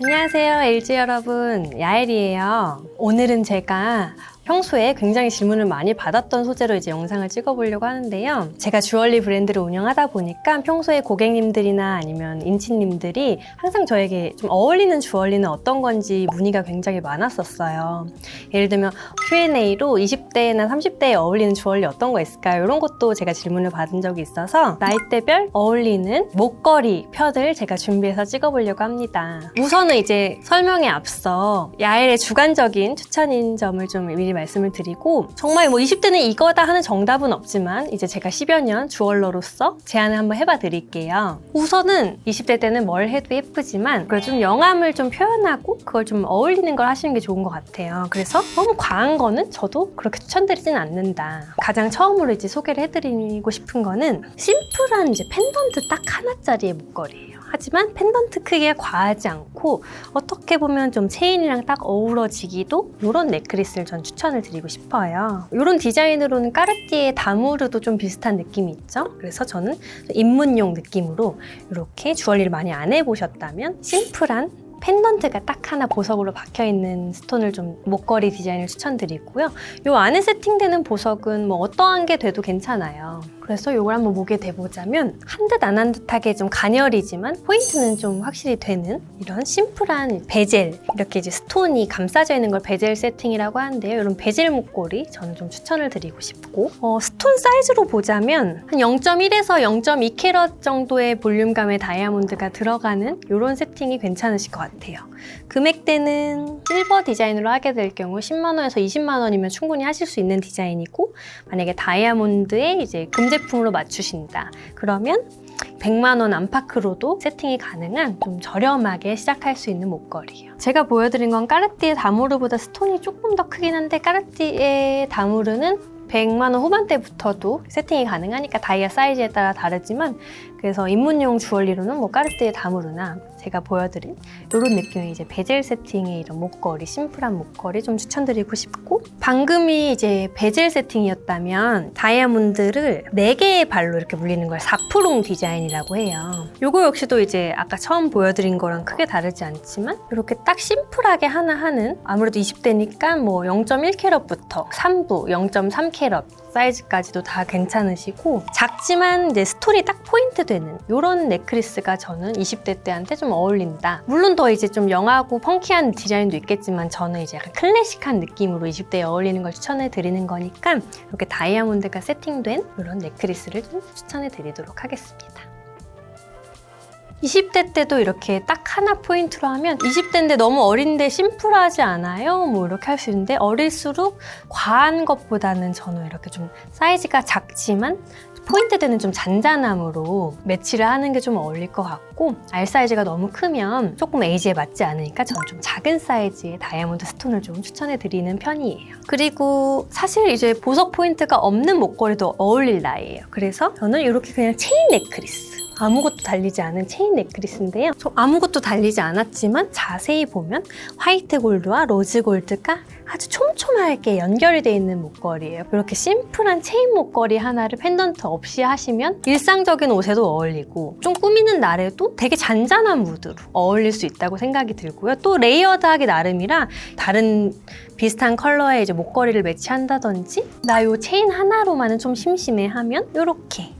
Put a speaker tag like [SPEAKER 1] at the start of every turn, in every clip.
[SPEAKER 1] 안녕하세요, LG 여러분. 야엘이에요. 오늘은 제가 평소에 굉장히 질문을 많이 받았던 소재로 이제 영상을 찍어보려고 하는데요. 제가 주얼리 브랜드를 운영하다 보니까 평소에 고객님들이나 아니면 인치님들이 항상 저에게 좀 어울리는 주얼리는 어떤 건지 문의가 굉장히 많았었어요. 예를 들면 Q&A로 20대나 30대에 어울리는 주얼리 어떤 거 있을까요? 이런 것도 제가 질문을 받은 적이 있어서 나이대별 어울리는 목걸이 편을 제가 준비해서 찍어보려고 합니다. 우선은 이제 설명에 앞서 야엘의 주관적인 추천인 점을 좀 미리 말씀을 드리고, 정말 뭐 20대는 이거다 하는 정답은 없지만 이제 제가 10여 년 주얼러로서 제안을 한번 해봐 드릴게요. 우선은 20대 때는 뭘 해도 예쁘지만 그걸 좀 영함을 좀 표현하고 그걸 좀 어울리는 걸 하시는 게 좋은 것 같아요. 그래서 너무 과한 거는 저도 그렇게 추천드리진 않는다. 가장 처음으로 이제 소개를 해드리고 싶은 거는 심플한 이제 펜던트 딱 하나짜리의 목걸이에요. 하지만 펜던트 크기가 과하지 않고 어떻게 보면 좀 체인이랑 딱 어우러지기도, 이런 넥클리스를 전 추천을 드리고 싶어요. 이런 디자인으로는 까르띠에 다무르도 좀 비슷한 느낌이 있죠? 그래서 저는 입문용 느낌으로 이렇게 주얼리를 많이 안 해보셨다면 심플한 펜던트가 딱 하나 보석으로 박혀있는 스톤을 좀 목걸이 디자인을 추천드리고요. 이 안에 세팅되는 보석은 뭐 어떠한 게 돼도 괜찮아요. 그래서 이걸 한번 목에 대보자면 한 듯 안 한 듯하게 좀 가녀리지만 포인트는 좀 확실히 되는 이런 심플한 베젤, 이렇게 이제 스톤이 감싸져 있는 걸 베젤 세팅이라고 하는데요. 이런 베젤 목걸이 저는 좀 추천을 드리고 싶고, 스톤 사이즈로 보자면 한 0.1에서 0.2캐럿 정도의 볼륨감의 다이아몬드가 들어가는 이런 세팅이 괜찮으실 것 같아요. 금액대는 실버 디자인으로 하게 될 경우 10만 원에서 20만 원이면 충분히 하실 수 있는 디자인이고, 만약에 다이아몬드에 이제 금 제품으로 맞추신다 그러면 100만 원 안팎으로도 세팅이 가능한 좀 저렴하게 시작할 수 있는 목걸이에요. 제가 보여드린 건 까르띠에 다무르보다 스톤이 조금 더 크긴 한데, 까르띠에 다무르는 100만 원 후반대부터도 세팅이 가능하니까 다이아 사이즈에 따라 다르지만, 그래서 입문용 주얼리로는 뭐 까르띠에 다무르나 제가 보여드린 이런 느낌의 이제 베젤 세팅의 이런 목걸이, 심플한 목걸이 좀 추천드리고 싶고, 방금이 이제 베젤 세팅이었다면 다이아몬드를 4개의 발로 이렇게 물리는 걸 사프롱 디자인이라고 해요. 이거 역시도 이제 아까 처음 보여드린 거랑 크게 다르지 않지만 이렇게 딱 심플하게 하나 하는, 아무래도 20대니까 뭐 0.1캐럿부터 3부, 0.3캐럿 사이즈까지도 다 괜찮으시고, 작지만 이제 스톤이 딱 포인트 되는 이런 넥클리스가 저는 20대 때한테 좀 어울린다. 물론 더 이제 좀 영하고 펑키한 디자인도 있겠지만 저는 이제 약간 클래식한 느낌으로 20대에 어울리는 걸 추천해 드리는 거니까 이렇게 다이아몬드가 세팅된 이런 넥클리스를 좀 추천해 드리도록 하겠습니다. 20대 때도 이렇게 딱 하나 포인트로 하면 20대인데 너무 어린데 심플하지 않아요? 뭐 이렇게 할 수 있는데, 어릴수록 과한 것보다는 저는 이렇게 좀 사이즈가 작지만 포인트 되는 좀 잔잔함으로 매치를 하는 게 좀 어울릴 것 같고, 알 사이즈가 너무 크면 조금 에이지에 맞지 않으니까 저는 좀 작은 사이즈의 다이아몬드 스톤을 좀 추천해 드리는 편이에요. 그리고 사실 이제 보석 포인트가 없는 목걸이도 어울릴 나이에요. 그래서 저는 이렇게 그냥 체인 넥클리스, 아무것도 달리지 않은 체인 넥클리스인데요. 아무것도 달리지 않았지만 자세히 보면 화이트 골드와 로즈 골드가 아주 촘촘하게 연결이 되어 있는 목걸이에요. 이렇게 심플한 체인 목걸이 하나를 펜던트 없이 하시면 일상적인 옷에도 어울리고 좀 꾸미는 날에도 되게 잔잔한 무드로 어울릴 수 있다고 생각이 들고요. 또 레이어드하기 나름이라 다른 비슷한 컬러의 이제 목걸이를 매치한다든지, 나 요 체인 하나로만은 좀 심심해 하면 이렇게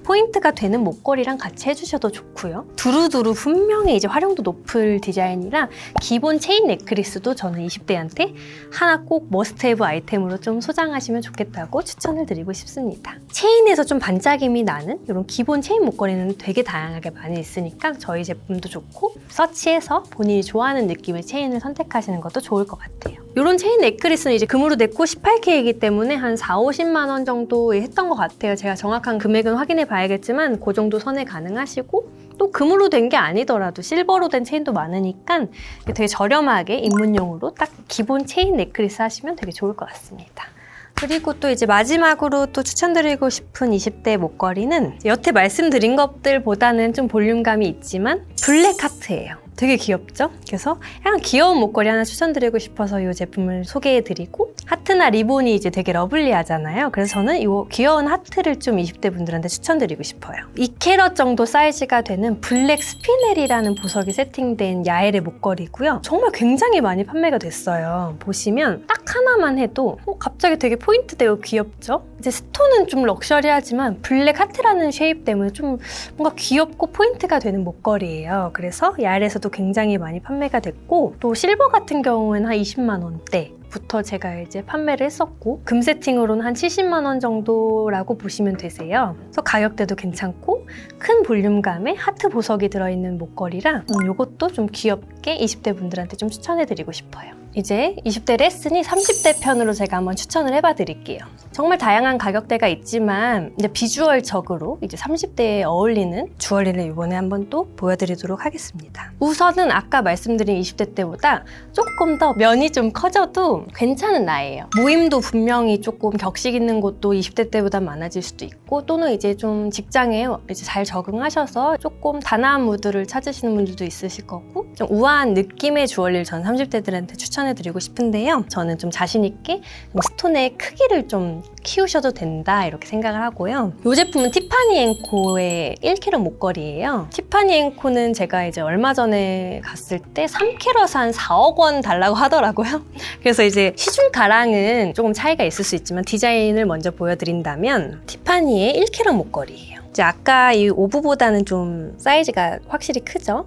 [SPEAKER 1] 포인트가 되는 목걸이랑 같이 해주셔도 좋고요. 두루두루 분명히 이제 활용도 높을 디자인이라 기본 체인 넥클리스도 저는 20대한테 하나 꼭 머스트헤브 아이템으로 좀 소장하시면 좋겠다고 추천을 드리고 싶습니다. 체인에서 좀 반짝임이 나는 이런 기본 체인 목걸이는 되게 다양하게 많이 있으니까 저희 제품도 좋고, 서치해서 본인이 좋아하는 느낌의 체인을 선택하시는 것도 좋을 것 같아요. 이런 체인 넥클리스는 이제 금으로 냈고 18K이기 때문에 한 40~50만 원 정도 했던 것 같아요. 제가 정확한 금액은 확인해 봐야겠지만 그 정도 선에 가능하시고, 또 금으로 된 게 아니더라도 실버로 된 체인도 많으니까 되게 저렴하게 입문용으로 딱 기본 체인 넥클리스 하시면 되게 좋을 것 같습니다. 그리고 또 이제 마지막으로 또 추천드리고 싶은 20대 목걸이는 여태 말씀드린 것들보다는 좀 볼륨감이 있지만 블랙 하트예요. 되게 귀엽죠? 그래서 약간 귀여운 목걸이 하나 추천드리고 싶어서 이 제품을 소개해드리고, 하트나 리본이 이제 되게 러블리하잖아요. 그래서 저는 이 귀여운 하트를 좀 20대 분들한테 추천드리고 싶어요. 2캐럿 정도 사이즈가 되는 블랙 스피넬이라는 보석이 세팅된 야엘의 목걸이고요. 정말 굉장히 많이 판매가 됐어요. 보시면 딱 하나만 해도 갑자기 되게 포인트되고 귀엽죠? 이제 스톤은 좀 럭셔리하지만 블랙 하트라는 쉐입 때문에 좀 뭔가 귀엽고 포인트가 되는 목걸이에요. 그래서 야엘에서도 굉장히 많이 판매가 됐고, 또 실버 같은 경우에는 한 20만 원대 부터 제가 이제 판매를 했었고, 금 세팅으로는 한 70만 원 정도라고 보시면 되세요. 그래서 가격대도 괜찮고 큰 볼륨감에 하트 보석이 들어있는 목걸이라 이것도 좀 귀엽게 20대 분들한테 좀 추천해드리고 싶어요. 이제 20대 레슨이 30대 편으로 제가 한번 추천을 해봐 드릴게요. 정말 다양한 가격대가 있지만 이제 비주얼적으로 이제 30대에 어울리는 주얼리를 이번에 한번 또 보여드리도록 하겠습니다. 우선은 아까 말씀드린 20대 때보다 조금 더 면이 좀 커져도 괜찮은 나이예요. 모임도 분명히 조금 격식 있는 곳도 20대 때보다 많아질 수도 있고, 또는 이제 좀 직장에 이제 잘 적응하셔서 조금 단아한 무드를 찾으시는 분들도 있으실 거고, 좀 우아한 느낌의 주얼리를 전 30대들한테 추천해드리고 싶은데요. 저는 좀 자신있게 스톤의 크기를 좀 키우셔도 된다 이렇게 생각을 하고요. 이 제품은 티파니 앤코의 1캐럿 목걸이에요. 티파니 앤코는 제가 이제 얼마 전에 갔을 때 3캐럿 한 4억 원 달라고 하더라고요. 그래서 이제 시중 가랑은 조금 차이가 있을 수 있지만 디자인을 먼저 보여드린다면 티파니의 1캐럿 목걸이에요. 이제 아까 이 오브보다는 좀 사이즈가 확실히 크죠?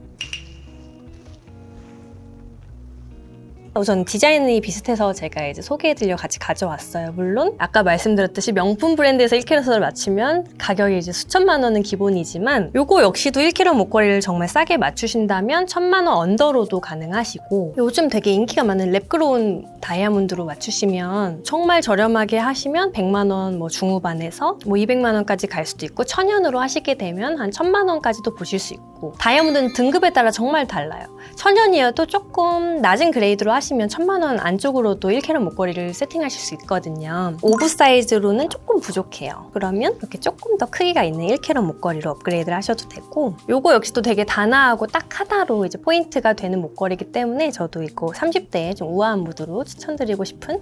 [SPEAKER 1] 우선 디자인이 비슷해서 제가 이제 소개해드리려 같이 가져왔어요. 물론 아까 말씀드렸듯이 명품 브랜드에서 1캐럿을 맞추면 가격이 이제 수천만 원은 기본이지만, 요거 역시도 1캐럿 목걸이를 정말 싸게 맞추신다면 1,000만 원 언더로도 가능하시고, 요즘 되게 인기가 많은 랩그로운 다이아몬드로 맞추시면 정말 저렴하게 하시면 100만 원 뭐 중후반에서 뭐 200만 원까지 갈 수도 있고, 천연으로 하시게 되면 한 1,000만 원까지도 보실 수 있고, 다이아몬드는 등급에 따라 정말 달라요. 천연이어도 조금 낮은 그레이드로 하시면 1,000만 원 안쪽으로도 1캐럿 목걸이를 세팅하실 수 있거든요. 오브 사이즈로는 조금 부족해요. 그러면 이렇게 조금 더 크기가 있는 1캐럿 목걸이로 업그레이드를 하셔도 되고, 요거 역시도 되게 단아하고 딱 하나로 이제 포인트가 되는 목걸이기 때문에 저도 이거 30대에 좀 우아한 무드로 추천드리고 싶은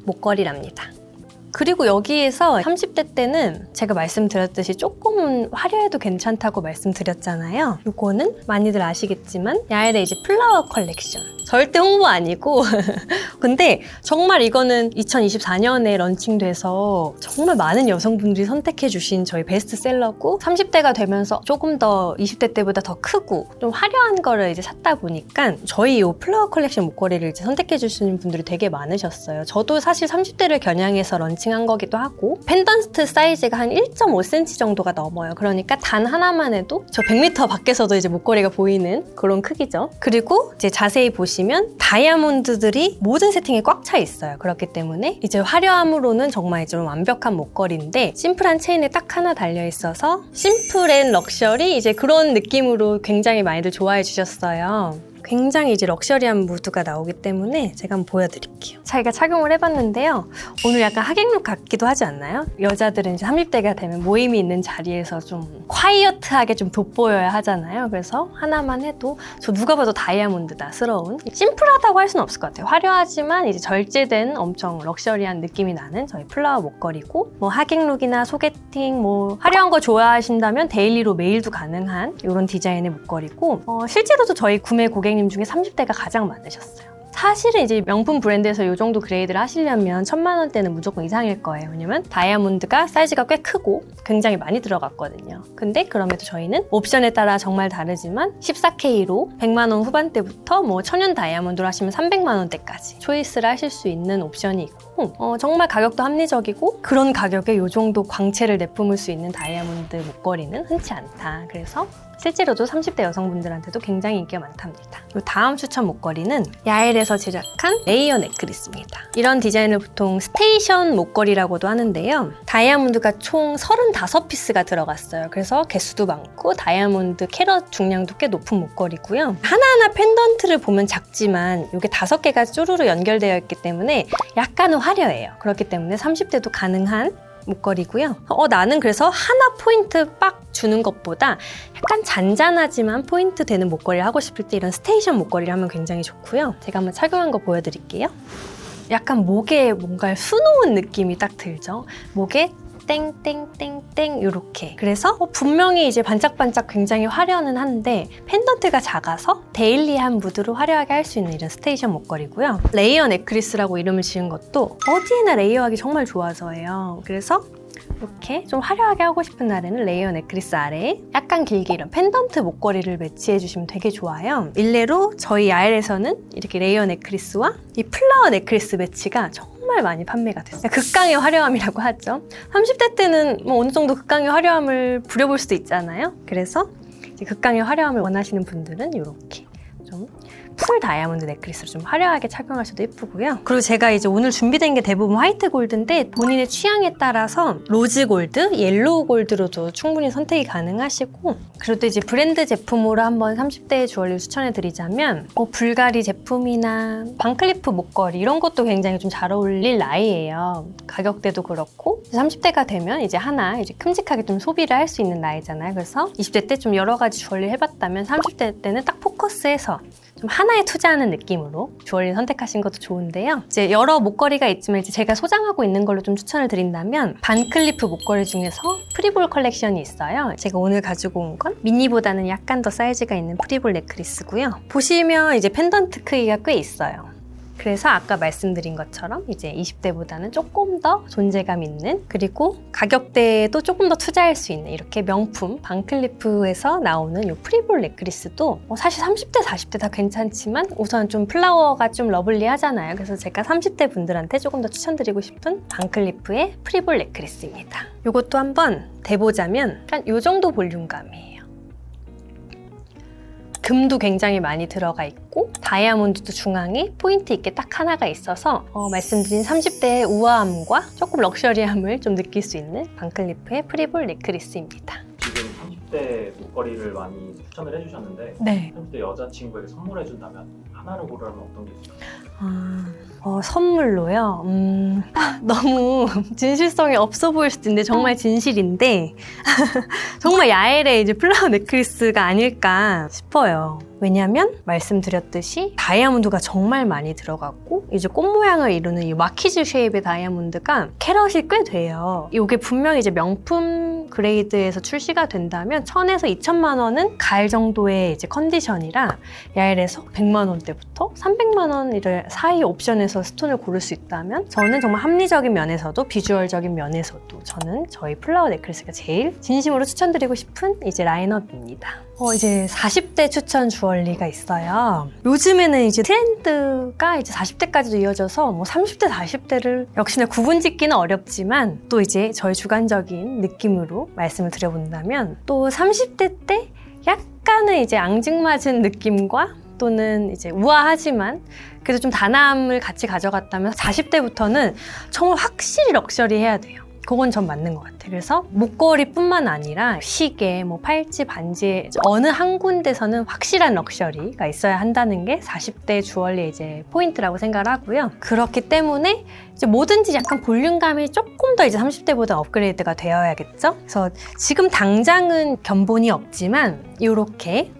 [SPEAKER 1] 목걸이랍니다. 그리고 여기에서 30대 때는 제가 말씀드렸듯이 조금은 화려해도 괜찮다고 말씀드렸잖아요. 이거는 많이들 아시겠지만 야엘의 이제 플라워 컬렉션. 절대 홍보 아니고 근데 정말 이거는 2024년에 런칭돼서 정말 많은 여성분들이 선택해주신 저희 베스트셀러고, 30대가 되면서 조금 더 20대 때보다 더 크고 좀 화려한 거를 이제 샀다 보니까 저희 이 플라워 컬렉션 목걸이를 이제 선택해주시는 분들이 되게 많으셨어요. 저도 사실 30대를 겨냥해서 런칭한 거기도 하고, 펜던트 사이즈가 한 1.5cm 정도가 넘어요. 그러니까 단 하나만 해도 저 100m 밖에서도 이제 목걸이가 보이는 그런 크기죠. 그리고 이제 자세히 보시면 다이아몬드들이 모든 세팅에 꽉 차 있어요. 그렇기 때문에 이제 화려함으로는 정말 좀 완벽한 목걸이인데, 심플한 체인에 딱 하나 달려 있어서 심플 앤 럭셔리, 이제 그런 느낌으로 굉장히 많이들 좋아해 주셨어요. 굉장히 이제 럭셔리한 무드가 나오기 때문에 제가 한번 보여드릴게요. 제가 착용을 해봤는데요. 오늘 약간 하객룩 같기도 하지 않나요? 여자들은 이제 30대가 되면 모임이 있는 자리에서 좀 콰이어트하게 좀 돋보여야 하잖아요. 그래서 하나만 해도 저 누가 봐도 다이아몬드다스러운, 심플하다고 할 수는 없을 것 같아요. 화려하지만 이제 절제된 엄청 럭셔리한 느낌이 나는 저희 플라워 목걸이고, 뭐 하객룩이나 소개팅, 뭐 화려한 거 좋아하신다면 데일리로 매일도 가능한 이런 디자인의 목걸이고, 실제로도 저희 구매 고객님 중에 30대가 가장 많으셨어요. 사실은 이제 명품 브랜드에서 이 정도 그레이드를 하시려면 1,000만 원대는 무조건 이상일 거예요. 왜냐면 다이아몬드가 사이즈가 꽤 크고 굉장히 많이 들어갔거든요. 근데 그럼에도 저희는 옵션에 따라 정말 다르지만 14K로 100만 원 후반대부터 뭐 천연 다이아몬드로 하시면 300만 원대까지 초이스를 하실 수 있는 옵션이 있고, 정말 가격도 합리적이고, 그런 가격에 이 정도 광채를 내뿜을 수 있는 다이아몬드 목걸이는 흔치 않다. 그래서 실제로도 30대 여성분들한테도 굉장히 인기가 많답니다. 다음 추천 목걸이는 야엘에서 제작한 레이어 넥클리스입니다. 이런 디자인을 보통 스테이션 목걸이라고도 하는데요. 다이아몬드가 총 35피스가 들어갔어요. 그래서 개수도 많고 다이아몬드 캐럿 중량도 꽤 높은 목걸이고요. 하나하나 펜던트를 보면 작지만 이게 5개가 쪼르르 연결되어 있기 때문에 약간은 화려해요. 그렇기 때문에 30대도 가능한 목걸이고요. 나는 그래서 하나 포인트 빡 주는 것보다 약간 잔잔하지만 포인트 되는 목걸이를 하고 싶을 때 이런 스테이션 목걸이를 하면 굉장히 좋고요. 제가 한번 착용한 거 보여드릴게요. 약간 목에 뭔가 수놓은 느낌이 딱 들죠. 목에 땡땡땡땡 이렇게. 그래서 분명히 이제 반짝반짝 굉장히 화려는 한데 펜던트가 작아서 데일리한 무드로 화려하게 할 수 있는 이런 스테이션 목걸이고요. 레이어 넥클리스라고 이름을 지은 것도 어디에나 레이어하기 정말 좋아서예요. 그래서 이렇게 좀 화려하게 하고 싶은 날에는 레이어 넥클리스 아래에 약간 길게 이런 펜던트 목걸이를 매치해 주시면 되게 좋아요. 일례로 저희 야엘에서는 이렇게 레이어 넥클리스와 이 플라워 넥클리스 매치가 정말 많이 판매가 됐어요. 극강의 화려함이라고 하죠. 30대 때는 뭐 어느 정도 극강의 화려함을 부려볼 수도 있잖아요. 그래서 이제 극강의 화려함을 원하시는 분들은 이렇게 좀 풀 다이아몬드 넥클리스로 좀 화려하게 착용하셔도 예쁘고요. 그리고 제가 이제 오늘 준비된 게 대부분 화이트 골드인데 본인의 취향에 따라서 로즈 골드, 옐로우 골드로도 충분히 선택이 가능하시고, 그리고 또 이제 브랜드 제품으로 한번 30대 주얼리 추천해 드리자면 뭐 불가리 제품이나 반클리프 목걸이 이런 것도 굉장히 좀 잘 어울릴 나이예요. 가격대도 그렇고 30대가 되면 이제 하나 이제 큼직하게 좀 소비를 할 수 있는 나이잖아요. 그래서 20대 때 좀 여러 가지 주얼리 해봤다면 30대 때는 딱 포커스해서 좀 하나에 투자하는 느낌으로 주얼리 선택하신 것도 좋은데요. 이제 여러 목걸이가 있지만 이제 제가 소장하고 있는 걸로 좀 추천을 드린다면 반클리프 목걸이 중에서 프리볼 컬렉션이 있어요. 제가 오늘 가지고 온 건 미니보다는 약간 더 사이즈가 있는 프리볼 넥클리스고요. 보시면 이제 펜던트 크기가 꽤 있어요. 그래서 아까 말씀드린 것처럼 이제 20대보다는 조금 더 존재감 있는, 그리고 가격대에도 조금 더 투자할 수 있는 이렇게 명품 반클리프에서 나오는 이 프리볼 넥클리스도 사실 30대, 40대 다 괜찮지만 우선 좀 플라워가 좀 러블리하잖아요. 그래서 제가 30대 분들한테 조금 더 추천드리고 싶은 반클리프의 프리볼 넥클리스입니다. 이것도 한번 대보자면 약간 이 정도 볼륨감이에요. 금도 굉장히 많이 들어가 있고 다이아몬드도 중앙에 포인트 있게 딱 하나가 있어서 말씀드린 30대의 우아함과 조금 럭셔리함을 좀 느낄 수 있는 반클리프의 프리볼 넥클리스입니다.
[SPEAKER 2] 지금 30대 목걸이를 많이 추천을 해주셨는데
[SPEAKER 1] 네.
[SPEAKER 2] 30대 여자친구에게 선물해준다면 하나를 고르라면 어떤 게 있을까요?
[SPEAKER 1] 선물로요? 너무 진실성이 없어 보일 수도 있는데 정말 진실인데 정말 야엘의 이제 플라워 넥클리스가 아닐까 싶어요. 왜냐면 말씀드렸듯이 다이아몬드가 정말 많이 들어갔고 이제 꽃 모양을 이루는 이 마키즈 쉐입의 다이아몬드가 캐럿이 꽤 돼요. 이게 분명히 이제 명품 그레이드에서 출시가 된다면 1000에서 2000만 원은 갈 정도의 이제 컨디션이라 야엘에서 100만 원대부터 300만 원 사이 옵션에서 스톤을 고를 수 있다면 저는 정말 합리적인 면에서도 비주얼적인 면에서도 저는 저희 플라워 넥클리스가 제일 진심으로 추천드리고 싶은 이제 라인업입니다. 이제 40대 추천 주얼리가 있어요. 요즘에는 이제 트렌드가 이제 40대까지도 이어져서 뭐 30대, 40대를 역시나 구분짓기는 어렵지만 또 이제 저희 주관적인 느낌으로 말씀을 드려본다면 또 30대 때 약간은 이제 앙증맞은 느낌과 또는 이제 우아하지만 그래도 좀 단아함을 같이 가져갔다면 40대부터는 정말 확실히 럭셔리해야 돼요. 그건 전 맞는 것 같아요. 그래서 목걸이뿐만 아니라 시계, 뭐 팔찌, 반지 어느 한 군데서는 확실한 럭셔리가 있어야 한다는 게 40대 주얼리의 이제 포인트라고 생각을 하고요. 그렇기 때문에 이제 뭐든지 약간 볼륨감이 조금 더 이제 30대보다 업그레이드가 되어야겠죠. 그래서 지금 당장은 견본이 없지만 이렇게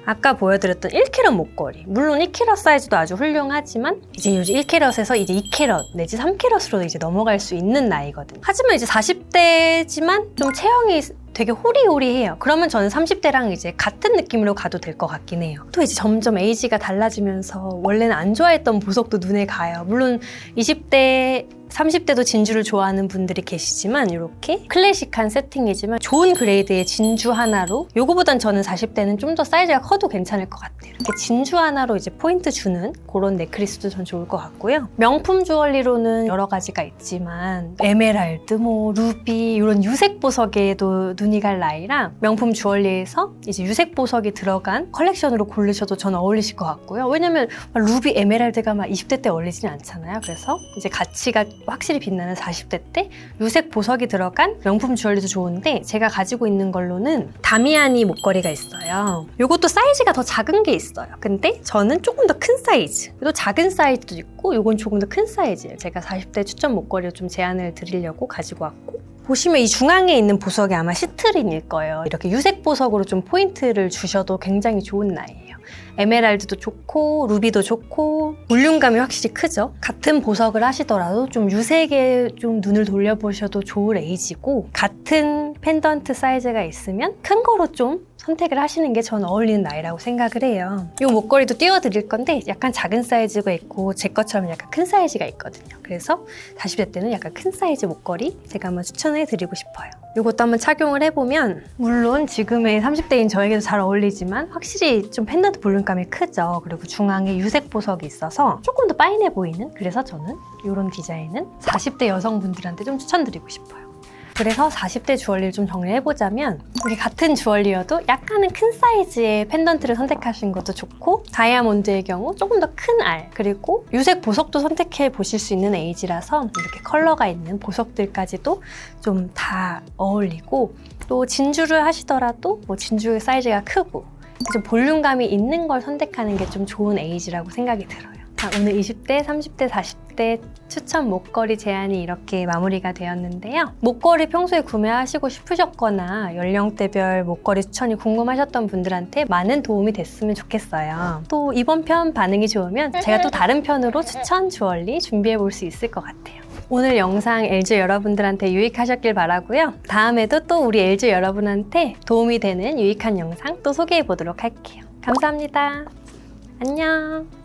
[SPEAKER 1] 아까 보여드렸던 1캐럿 목걸이, 물론 1캐럿 사이즈도 아주 훌륭하지만 이제 요즘 1캐럿에서 이제 2캐럿 내지 3캐럿으로 이제 넘어갈 수 있는 나이거든요. 하지만 이제 40대지만 좀 체형이 되게 호리호리해요. 그러면 저는 30대랑 이제 같은 느낌으로 가도 될 것 같긴 해요. 또 이제 점점 에이지가 달라지면서 원래는 안 좋아했던 보석도 눈에 가요. 물론 20대 30대도 진주를 좋아하는 분들이 계시지만 이렇게 클래식한 세팅이지만 좋은 그레이드의 진주 하나로, 요거보단 저는 40대는 좀 더 사이즈가 커도 괜찮을 것 같아요. 이렇게 진주 하나로 이제 포인트 주는 그런 넥클리스도 전 좋을 것 같고요. 명품 주얼리로는 여러 가지가 있지만 에메랄드, 뭐 루비 이런 유색 보석에도 눈이 갈 나이라 명품 주얼리에서 이제 유색 보석이 들어간 컬렉션으로 고르셔도 저는 어울리실 것 같고요. 왜냐면 루비, 에메랄드가 막 20대 때 어울리지는 않잖아요. 그래서 이제 가치가 확실히 빛나는 40대 때 유색 보석이 들어간 명품 주얼리도 좋은데 제가 가지고 있는 걸로는 다미아니 목걸이가 있어요. 요것도 사이즈가 더 작은 게 있어요. 근데 저는 조금 더 큰 사이즈, 또 작은 사이즈도 있고 요건 조금 더 큰 사이즈예요. 제가 40대 추천 목걸이를 좀 제안을 드리려고 가지고 왔고, 보시면 이 중앙에 있는 보석이 아마 시트린일 거예요. 이렇게 유색 보석으로 좀 포인트를 주셔도 굉장히 좋은 나이예요. 에메랄드도 좋고 루비도 좋고 볼륨감이 확실히 크죠. 같은 보석을 하시더라도 좀 유색에 좀 눈을 돌려보셔도 좋을 에이지고, 같은 펜던트 사이즈가 있으면 큰 거로 좀 선택을 하시는 게 저는 어울리는 나이라고 생각을 해요. 이 목걸이도 띄워드릴 건데 약간 작은 사이즈가 있고 제 것처럼 약간 큰 사이즈가 있거든요. 그래서 40대 때는 약간 큰 사이즈 목걸이 제가 한번 추천해 드리고 싶어요. 이것도 한번 착용을 해보면 물론 지금의 30대인 저에게도 잘 어울리지만 확실히 좀 펜던트 볼륨감이 크죠. 그리고 중앙에 유색 보석이 있어서 조금 더 파인해 보이는, 그래서 저는 이런 디자인은 40대 여성분들한테 좀 추천드리고 싶어요. 그래서 40대 주얼리를 좀 정리해보자면, 이게 같은 주얼리여도 약간은 큰 사이즈의 펜던트를 선택하시는 것도 좋고, 다이아몬드의 경우 조금 더 큰 알, 그리고 유색 보석도 선택해 보실 수 있는 에이지라서 이렇게 컬러가 있는 보석들까지도 좀 다 어울리고, 또 진주를 하시더라도 뭐 진주의 사이즈가 크고 좀 볼륨감이 있는 걸 선택하는 게 좀 좋은 에이지라고 생각이 들어요. 오늘 20대, 30대, 40대 추천 목걸이 제안이 이렇게 마무리가 되었는데요. 목걸이 평소에 구매하시고 싶으셨거나 연령대별 목걸이 추천이 궁금하셨던 분들한테 많은 도움이 됐으면 좋겠어요. 또 이번 편 반응이 좋으면 제가 또 다른 편으로 추천 주얼리 준비해 볼 수 있을 것 같아요. 오늘 영상 LG 여러분들한테 유익하셨길 바라고요. 다음에도 또 우리 LG 여러분한테 도움이 되는 유익한 영상 또 소개해 보도록 할게요. 감사합니다. 안녕.